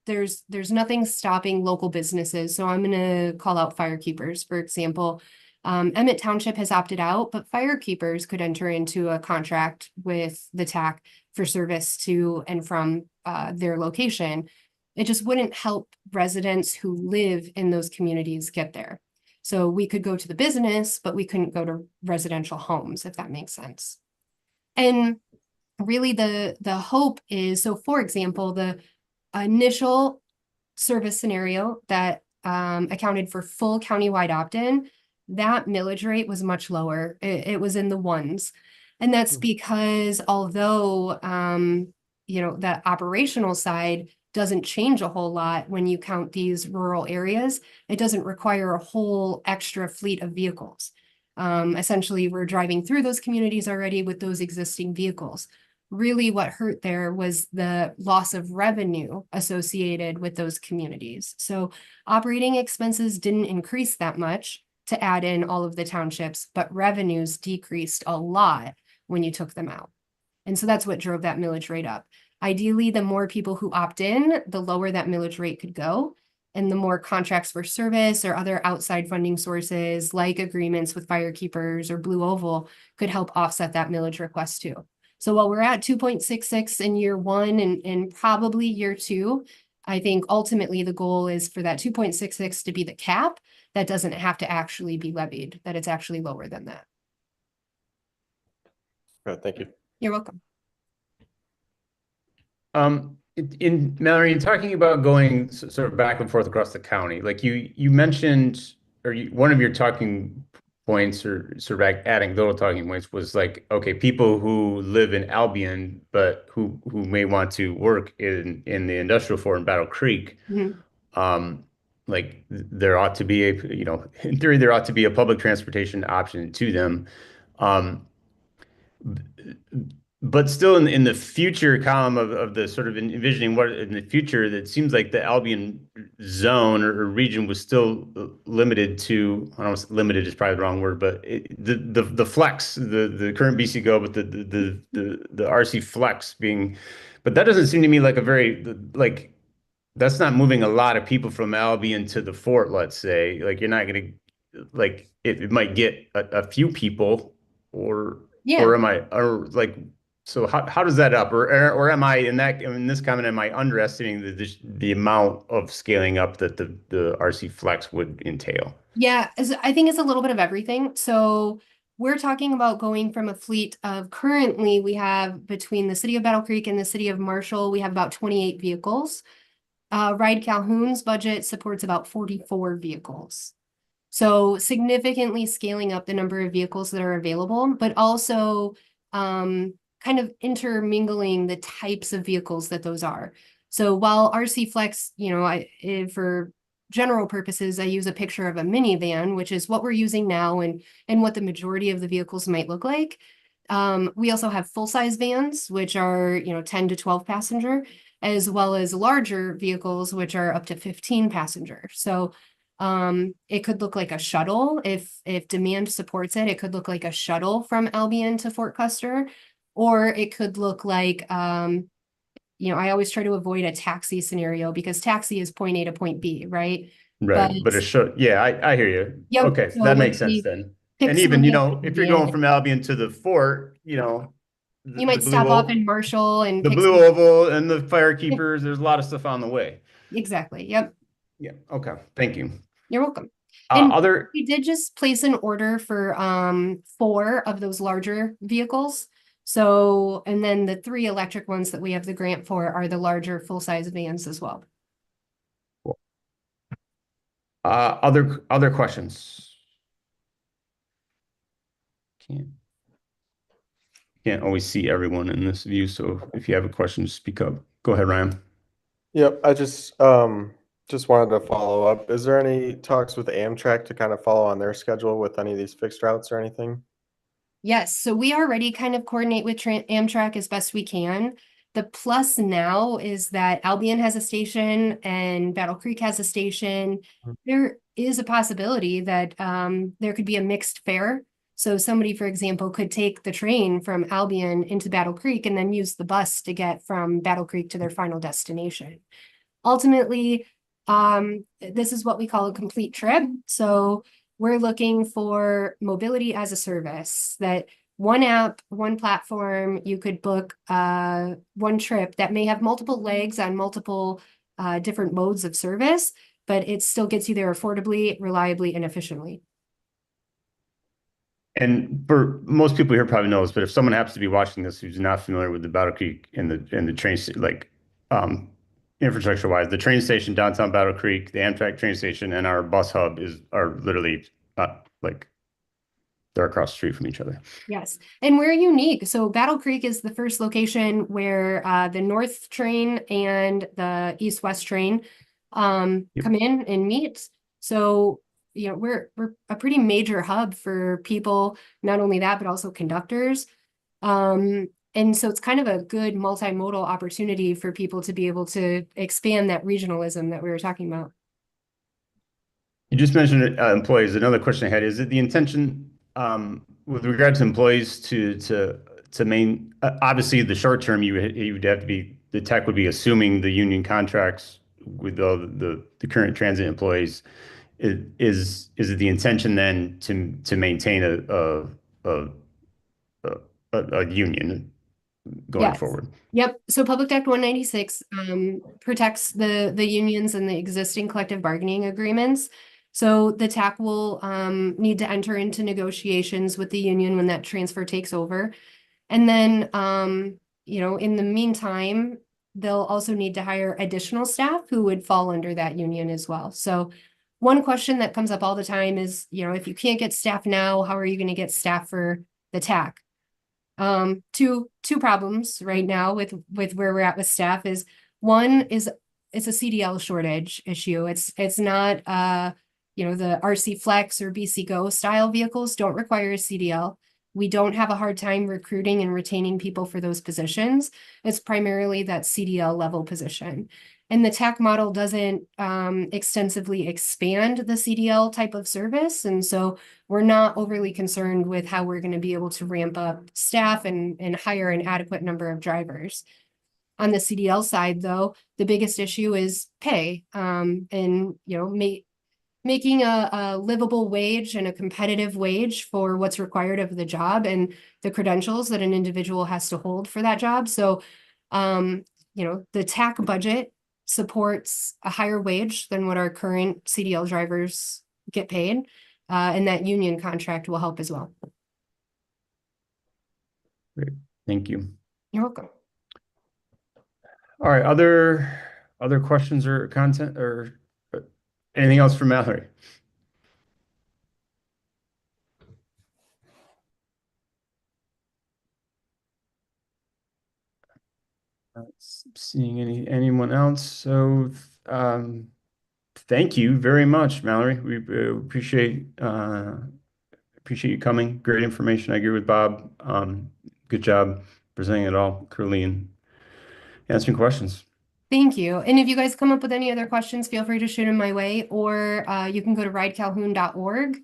there's nothing stopping local businesses. So I'm going to call out firekeepers, for example. Emmett Township has opted out, but firekeepers could enter into a contract with the TAC for service to and from their location. It just wouldn't help residents who live in those communities get there. So we could go to the business, but we couldn't go to residential homes, if that makes sense. And really the hope is, so for example, the initial service scenario that accounted for full countywide opt-in, that millage rate was much lower. It was in the ones. And that's because although, the operational side doesn't change a whole lot when you count these rural areas, it doesn't require a whole extra fleet of vehicles. Essentially, we're driving through those communities already with those existing vehicles. Really, what hurt there was the loss of revenue associated with those communities. So operating expenses didn't increase that much to add in all of the townships, but revenues decreased a lot when you took them out. And so that's what drove that millage rate up. Ideally, the more people who opt in, the lower that millage rate could go. And the more contracts for service or other outside funding sources, like agreements with firekeepers or Blue Oval, could help offset that millage request too. So while we're at 2.66 in year one and probably year two, I think ultimately the goal is for that 2.66 to be the cap that doesn't have to actually be levied, that it's actually lower than that. Good, thank you. You're welcome. In Mallory, in talking about going sort of back and forth across the county, like you mentioned, or one of your talking points or sort of anecdotal talking points was like, okay, people who live in Albion, but who may want to work in the industrial fort in Battle Creek, like there ought to be in theory, there ought to be a public transportation option to them. But still in the future column of the sort of envisioning what in the future, that seems like the Albion zone or region was still limited to, I don't know, limited is probably the wrong word, but the flex, the current BC Go, but the RC flex being, but that doesn't seem to me like a very, like, that's not moving a lot of people from Albion to the fort, let's say. Like you're not going to, like, it might get a few people or am I, or like, so how does that up, or am I in this comment, am I underestimating the amount of scaling up that the RC Flex would entail? Yeah, I think it's a little bit of everything. So we're talking about going from a fleet of, currently we have between the city of Battle Creek and the city of Marshall, we have about 28 vehicles. Ride Calhoun's budget supports about 44 vehicles. So significantly scaling up the number of vehicles that are available, but also kind of intermingling the types of vehicles that those are. So while RC Flex, for general purposes, I use a picture of a minivan, which is what we're using now and what the majority of the vehicles might look like. We also have full-size vans, which are, 10 to 12 passenger, as well as larger vehicles, which are up to 15 passenger. So it could look like a shuttle if demand supports it. It could look like a shuttle from Albion to Fort Custer, or it could look like, I always try to avoid a taxi scenario because taxi is point A to point B, right? Right, but it should, yeah, I hear you. Yep, Okay, so that if makes sense we then. pick And even, somebody if you're going from Albion to the fort, you might stop off in Marshall and the pick Blue somebody. Oval and the Firekeepers, there's a lot of stuff on the way. Exactly, yep. Yeah, okay, thank you. You're welcome. And Other, we did just place an order for 4 of those larger vehicles. So, and then the 3 electric ones that we have the grant for are the larger full-size vans as well. other questions? Can't always see everyone in this view, so if you have a question, speak up. Go ahead, Ryan. Yep, I just wanted to follow up. Is there any talks with Amtrak to kind of follow on their schedule with any of these fixed routes or anything? Yes, so we already kind of coordinate with Amtrak as best we can. The plus now is that Albion has a station and Battle Creek has a station. There is a possibility that there could be a mixed fare. So somebody, for example, could take the train from Albion into Battle Creek and then use the bus to get from Battle Creek to their final destination. Ultimately, this is what we call a complete trip. So we're looking for mobility as a service, that one app, one platform, you could book one trip that may have multiple legs on multiple different modes of service, but it still gets you there affordably, reliably, and efficiently. And for most people here probably knows, but if someone happens to be watching this who's not familiar with the Battle Creek and the train, like infrastructure wise, the train station downtown Battle Creek, the Amtrak train station, and our bus hub are literally like they're across the street from each other. Yes, and we're unique. So Battle Creek is the first location where the north train and the east-west train come in and meet. So, you know, we're a pretty major hub for people, not only that, but also conductors. And so it's kind of a good multimodal opportunity for people to be able to expand that regionalism that we were talking about. You just mentioned employees. Another question I had, is it the intention with regard to employees to obviously the short term you would have to be, the TACC would be assuming the union contracts with all the current transit employees. Is it the intention then to maintain a union going forward? Yep. So Public Act 196 protects the unions and the existing collective bargaining agreements. So the TACC will need to enter into negotiations with the union when that transfer takes over. And then, you know, in the meantime, they'll also need to hire additional staff who would fall under that union as well. So one question that comes up all the time is, you know, if you can't get staff now, how are you going to get staff for the TACC? Two problems right now with where we're at with staff is, one is it's a CDL shortage issue. It's not you know, the RC Flex or BC Go style vehicles don't require a CDL. We don't have a hard time recruiting and retaining people for those positions. It's primarily that CDL level position. And the TACC model doesn't extensively expand the CDL type of service. And so we're not overly concerned with how we're going to be able to ramp up staff and hire an adequate number of drivers. On the CDL side, though, the biggest issue is pay, and, you know, making a livable wage and a competitive wage for what's required of the job and the credentials that an individual has to hold for that job. So, you know, the TACC budget supports a higher wage than what our current CDL drivers get paid, and that union contract will help as well. Great, thank you. You're welcome. All right, other questions or content or anything else from Mallory? Not seeing anyone else. So thank you very much, Mallory. We appreciate you coming. Great information. I agree with Bob. Good job presenting it all clearly and answering questions. Thank you. And if you guys come up with any other questions, feel free to shoot them my way, or you can go to ridecalhoun.org.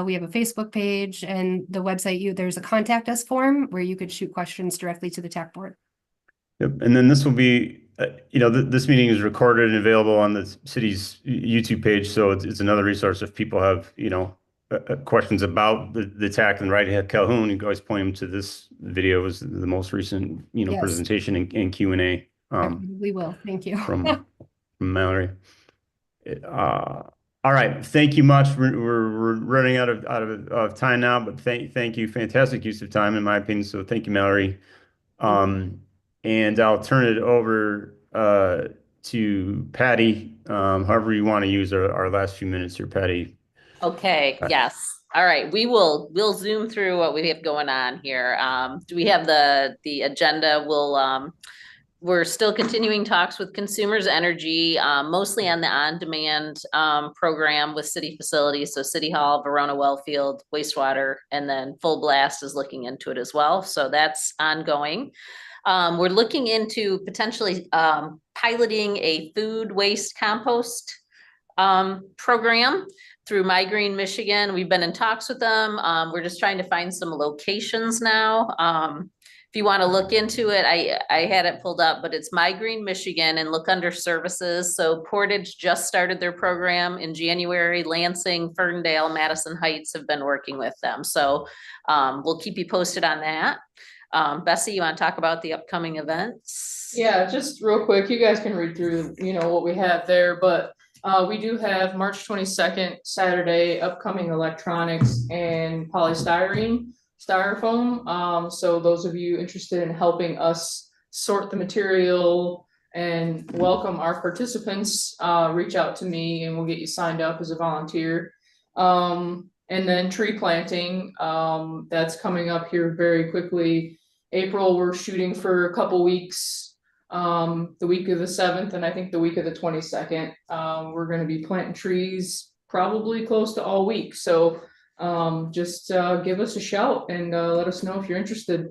We have a Facebook page, and the website, there's a contact us form where you could shoot questions directly to the TACC board. Yep. And then this will be, you know, this meeting is recorded and available on the city's YouTube page. So it's another resource if people have, you know, questions about the TACC and Ride at Calhoun. You can always point them to this video as the most recent, you know, presentation and Q&A. We will. Thank you. from Mallory. All right. Thank you much. We're running out of time now, but thank you. Fantastic use of time, in my opinion. So thank you, Mallory. And I'll turn it over to Patty. However you want to use our last few minutes here, Patty. Okay, yes. All right, we'll zoom through what we have going on here. Do we have the agenda? We're still continuing talks with Consumers Energy, mostly on the on-demand program with city facilities. So City Hall, Verona Wellfield, wastewater, and then Full Blast is looking into it as well. So that's ongoing. We're looking into potentially piloting a food waste compost program through My Green Michigan. We've been in talks with them. We're just trying to find some locations now. If you want to look into it, I had it pulled up, but it's My Green Michigan, and look under services. So Portage just started their program in January. Lansing, Ferndale, Madison Heights have been working with them. So we'll keep you posted on that. Bessie, you want to talk about the upcoming events? Yeah, just real quick, you guys can read through, you know, what we have there, but we do have March 22nd, Saturday, upcoming electronics and polystyrene, styrofoam. So those of you interested in helping us sort the material and welcome our participants, reach out to me and we'll get you signed up as a volunteer. And then tree planting, that's coming up here very quickly. April, we're shooting for a couple weeks. The week of the 7th and I think the week of the 22nd. We're gonna be planting trees probably close to all week. So just give us a shout and let us know if you're interested.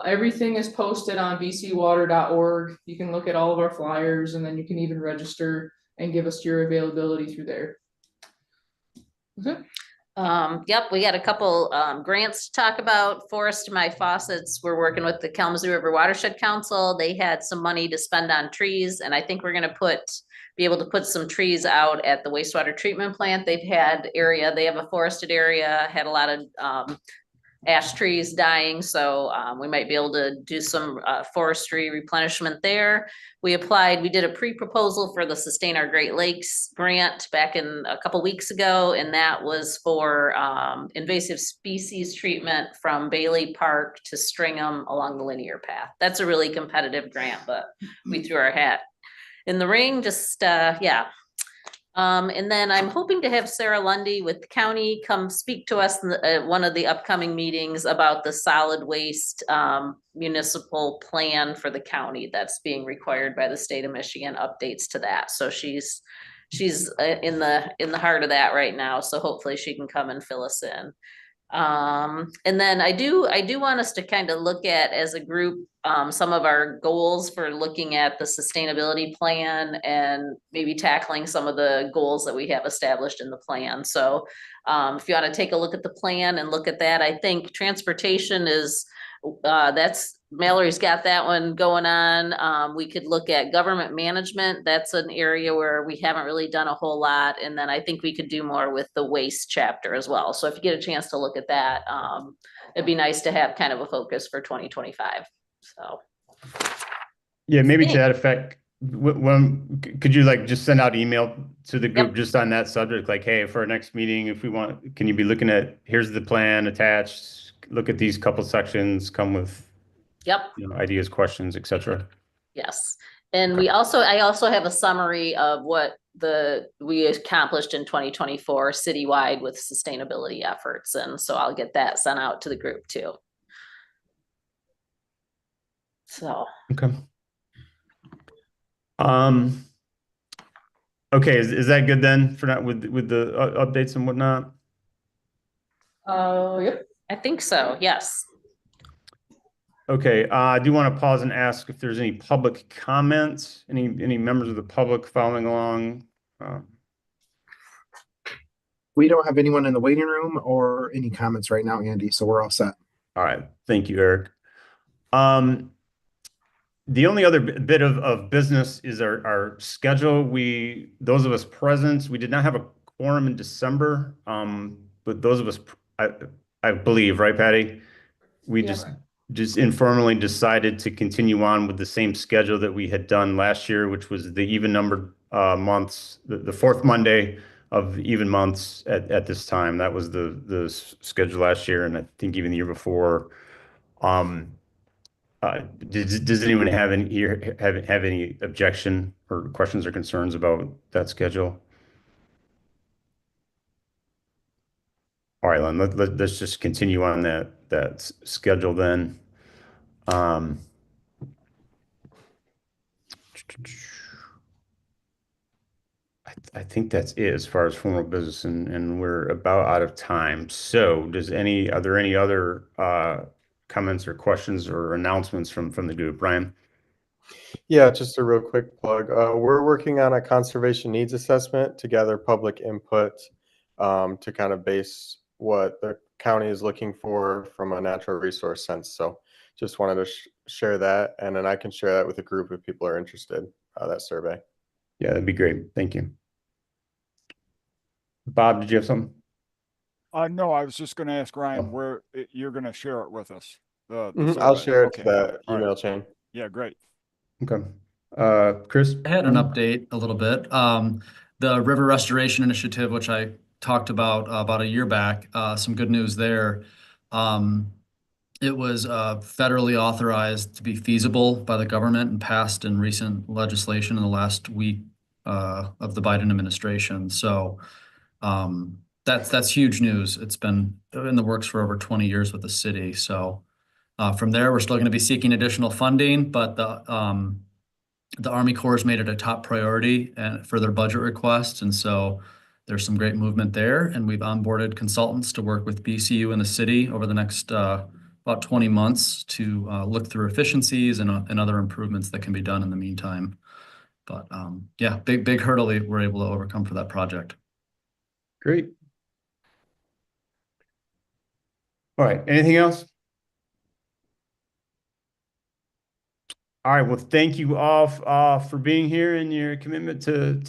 Everything is posted on bcwater.org. You can look at all of our flyers and then you can even register and give us your availability through there. Okay. Yep, we got a couple grants to talk about. Forest to My Faucets, we're working with the Kalamazoo River Watershed Council. They had some money to spend on trees, and I think we're gonna be able to put some trees out at the wastewater treatment plant. They have a forested area, had a lot of ash trees dying, so we might be able to do some forestry replenishment there. We did a pre-proposal for the Sustain Our Great Lakes grant back in a couple weeks ago, and that was for invasive species treatment from Bailey Park to Stringham along the linear path. That's a really competitive grant, but we threw our hat in the ring, yeah. And then I'm hoping to have Sarah Lundy with the county come speak to us at one of the upcoming meetings about the solid waste municipal plan for the county that's being required by the state of Michigan, updates to that. So she's in the heart of that right now. So hopefully she can come and fill us in. And then I do want us to kind of look at as a group some of our goals for looking at the sustainability plan and maybe tackling some of the goals that we have established in the plan. So if you want to take a look at the plan and look at that, I think transportation is Mallory's got that one going on. We could look at government management. That's an area where we haven't really done a whole lot. And then I think we could do more with the waste chapter as well. So if you get a chance to look at that, it'd be nice to have kind of a focus for 2025. So. Yeah, maybe to that effect, could you like just send out email to the group just on that subject? Like, hey, for our next meeting, if we want, can you be looking at, here's the plan attached, look at these couple sections, come with ideas, questions, etc. Yes. And I also have a summary of what we accomplished in 2024 citywide with sustainability efforts. And so I'll get that sent out to the group too. So. Okay. Okay, is that good then for that with the updates and whatnot? Yep. I think so, yes. Okay, I do want to pause and ask if there's any public comments, any members of the public following along. We don't have anyone in the waiting room or any comments right now, Andy, so we're all set. All right, thank you, Eric. The only other bit of business is our schedule. Those of us present, we did not have a quorum in December, but those of us, I believe, right, Patty? We just informally decided to continue on with the same schedule that we had done last year, which was the even numbered months, the fourth Monday of even months at this time. That was the schedule last year, and I think even the year before. Does anyone have any objection or questions or concerns about that schedule? All right, Len, let's just continue on that schedule then. I think that's it as far as formal business, and we're about out of time. So are there any other comments or questions or announcements from the group? Brian? Yeah, just a real quick plug. We're working on a conservation needs assessment to gather public input to kind of base what the county is looking for from a natural resource sense. So just wanted to share that, and then I can share that with the group if people are interested, that survey. Yeah, that'd be great. Thank you. Bob, did you have something? No, I was just going to ask Ryan where you're going to share it with us. I'll share it to that email chain. Yeah, great. Okay. Chris? I had an update a little bit. The River Restoration Initiative, which I talked about a year back, some good news there. It was federally authorized to be feasible by the government and passed in recent legislation in the last week of the Biden administration. So that's huge news. It's been in the works for over 20 years with the city. So from there, we're still going to be seeking additional funding, but the Army Corps has made it a top priority and for their budget requests. And so there's some great movement there. And we've onboarded consultants to work with BCU and the city over the next about 20 months to look through efficiencies and other improvements that can be done in the meantime. But yeah, big hurdle we're able to overcome for that project. Great. All right, anything else? All right, well, thank you all for being here and your commitment to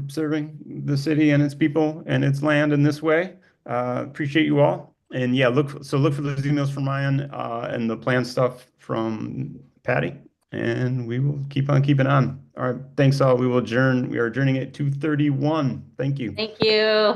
serving the city and its people and its land in this way. Appreciate you all. And yeah, look for those emails from Ryan and the plan stuff from Patty, and we will keep on keeping on. All right, thanks all. We will adjourn. We are adjourning at 2:31. Thank you. Thank you.